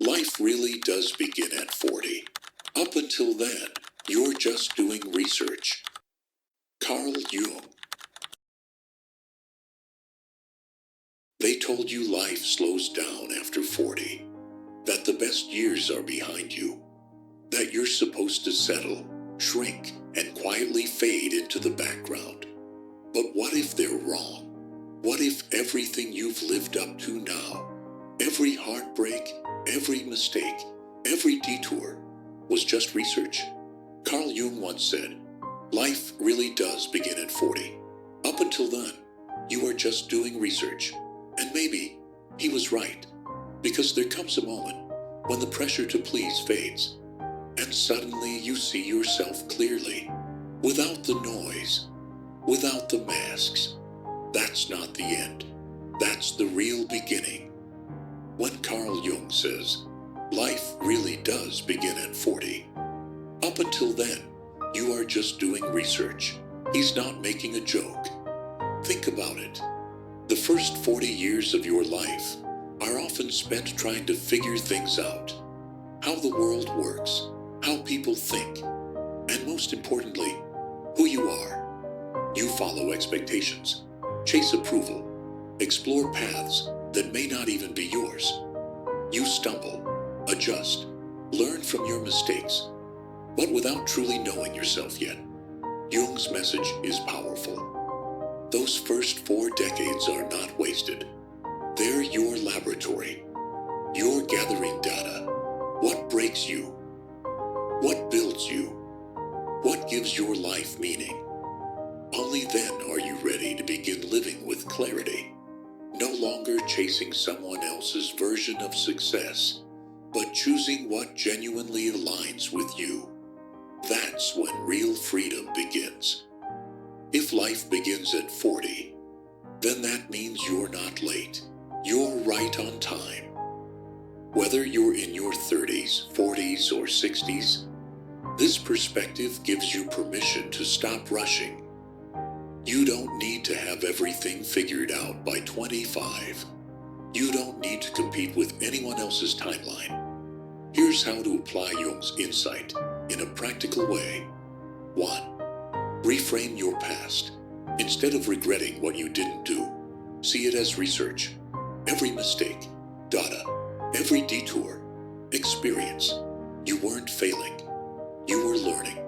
Life really does begin at 40. Up until then, you're just doing research. Carl Jung. They told you life slows down after 40, that the best years are behind you, that you're supposed to settle, shrink, and quietly fade into the background. But what if they're wrong? What if everything you've lived up to now, every heartbreak, every mistake, every detour, was just research? Carl Jung once said, life really does begin at 40. Up until then, you are just doing research. And maybe he was right, because there comes a moment when the pressure to please fades, and suddenly you see yourself clearly, without the noise, without the masks. That's not the end. That's the real beginning. When Carl Jung says, life really does begin at 40, up until then, you are just doing research. He's not making a joke. Think about it. The first 40 years of your life are often spent trying to figure things out. How the world works, how people think, and most importantly, who you are. You follow expectations, chase approval, explore paths that may not even be yours. You stumble, adjust, learn from your mistakes, but without truly knowing yourself yet. Jung's message is powerful. Those first 4 decades are not wasted. They're your laboratory. You're gathering data. What breaks you? What builds you? What gives your life meaning? Only then are you ready to begin living with clarity. No longer chasing someone else's version of success, but choosing what genuinely aligns with you. That's when real freedom begins. If life begins at 40, then that means you're not late. You're right on time. Whether you're in your 30s, 40s, or 60s, this perspective gives you permission to stop rushing. You don't need to have everything figured out by 25. You don't need to compete with anyone else's timeline. Here's how to apply Jung's insight in a practical way. 1. Reframe your past. Instead of regretting what you didn't do, see it as research. Every mistake, data, every detour, experience. You weren't failing. You were learning.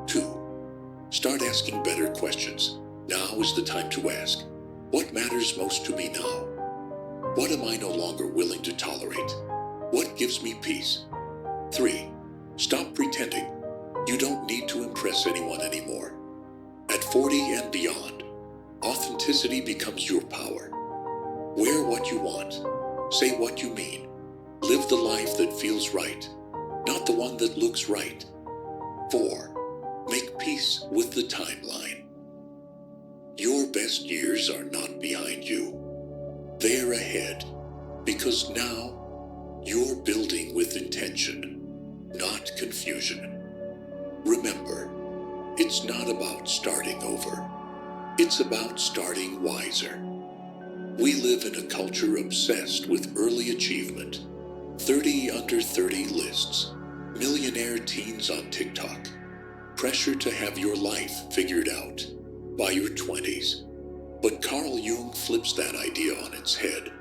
2. Start asking better questions. Now is the time to ask, what matters most to me now? What am I no longer willing to tolerate? What gives me peace? 3. Stop pretending. You don't need to impress anyone anymore. At 40 and beyond, authenticity becomes your power. Wear what you want. Say what you mean. Live the life that feels right, not the one that looks right. 4. Make peace with the timeline. Your best years are not behind you. They're ahead, because now you're building with intention, not confusion. Remember, it's not about starting over. It's about starting wiser. We live in a culture obsessed with early achievement, 30 under 30 lists, millionaire teens on TikTok, pressure to have your life figured out by your 20s. But Carl Jung flips that idea on its head.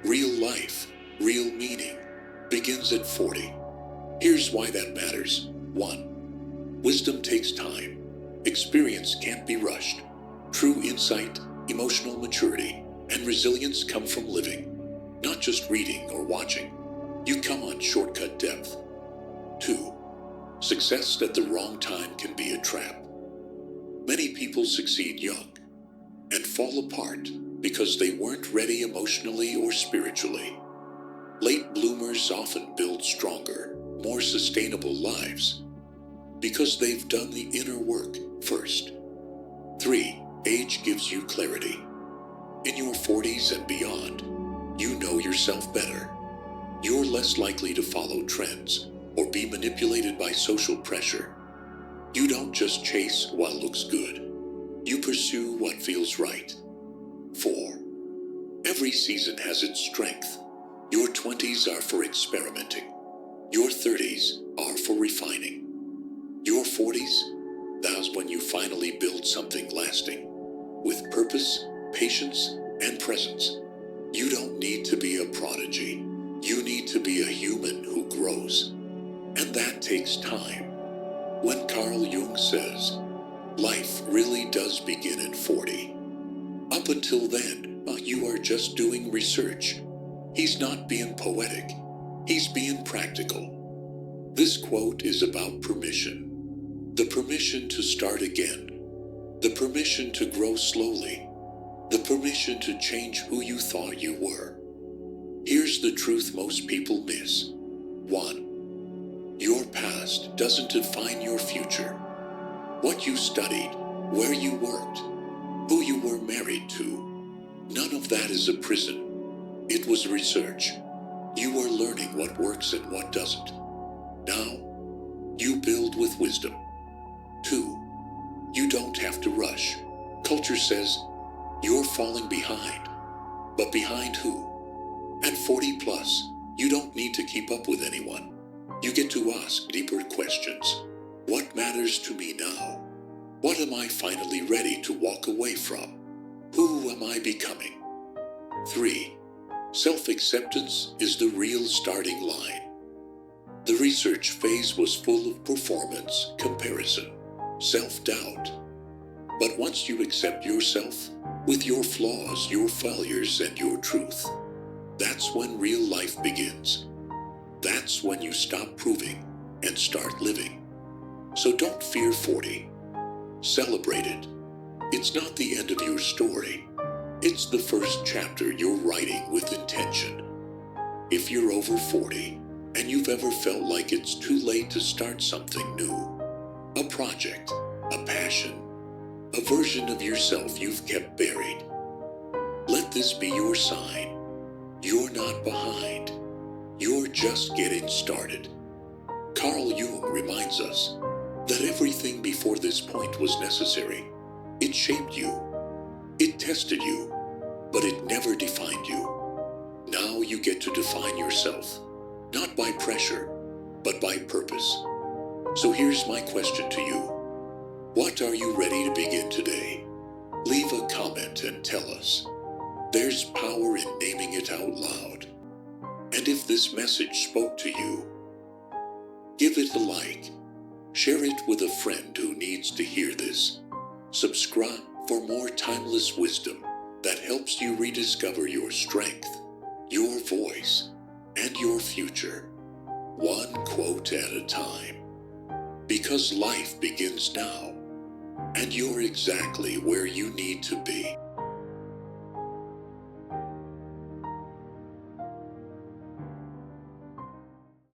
Real life, real meaning, begins at 40. Here's why that matters. 1. Wisdom takes time. Experience can't be rushed. True insight, emotional maturity, and resilience come from living, not just reading or watching. You come on shortcut depth. 2. Success at the wrong time can be a trap. Many people succeed young and fall apart because they weren't ready emotionally or spiritually. Late bloomers often build stronger, more sustainable lives because they've done the inner work first. 3. Age gives you clarity. In your 40s and beyond, you know yourself better. You're less likely to follow trends or be manipulated by social pressure. You don't just chase what looks good. You pursue what feels right. 4. Every season has its strength. Your 20s are for experimenting. Your 30s are for refining. Your 40s, that's when you finally build something lasting. With purpose, patience, and presence. You don't need to be a prodigy. You need to be a human who grows. And that takes time. When Carl Jung says, life really does begin at 40. Up until then, you are just doing research. He's not being poetic. He's being practical. This quote is about permission. The permission to start again. The permission to grow slowly. The permission to change who you thought you were. Here's the truth most people miss. 1. Your past doesn't define your future. What you studied, where you worked, who you were married to, none of that is a prison. It was research. You are learning what works and what doesn't. Now, you build with wisdom. 2. You don't have to rush. Culture says, you're falling behind. But behind who? At 40 plus, you don't need to keep up with anyone. You get to ask deeper questions. What matters to me now? What am I finally ready to walk away from? Who am I becoming? 3. Self-acceptance is the real starting line. The research phase was full of performance, comparison, self-doubt. But once you accept yourself, with your flaws, your failures, and your truth, that's when real life begins. That's when you stop proving and start living. So don't fear 40. Celebrate it. It's not the end of your story. It's the first chapter you're writing with intention. If you're over 40 and you've ever felt like it's too late to start something new, a project, a passion, a version of yourself you've kept buried, let this be your sign. You're not behind. You're just getting started. Carl Jung reminds us that everything before this point was necessary. It shaped you. It tested you. But it never defined you. Now you get to define yourself, not by pressure, but by purpose. So here's my question to you. What are you ready to begin today? Leave a comment and tell us. There's power in naming it out loud. And if this message spoke to you, give it a like. Share it with a friend who needs to hear this. Subscribe for more timeless wisdom that helps you rediscover your strength, your voice, and your future, one quote at a time. Because life begins now, and you're exactly where you need to be.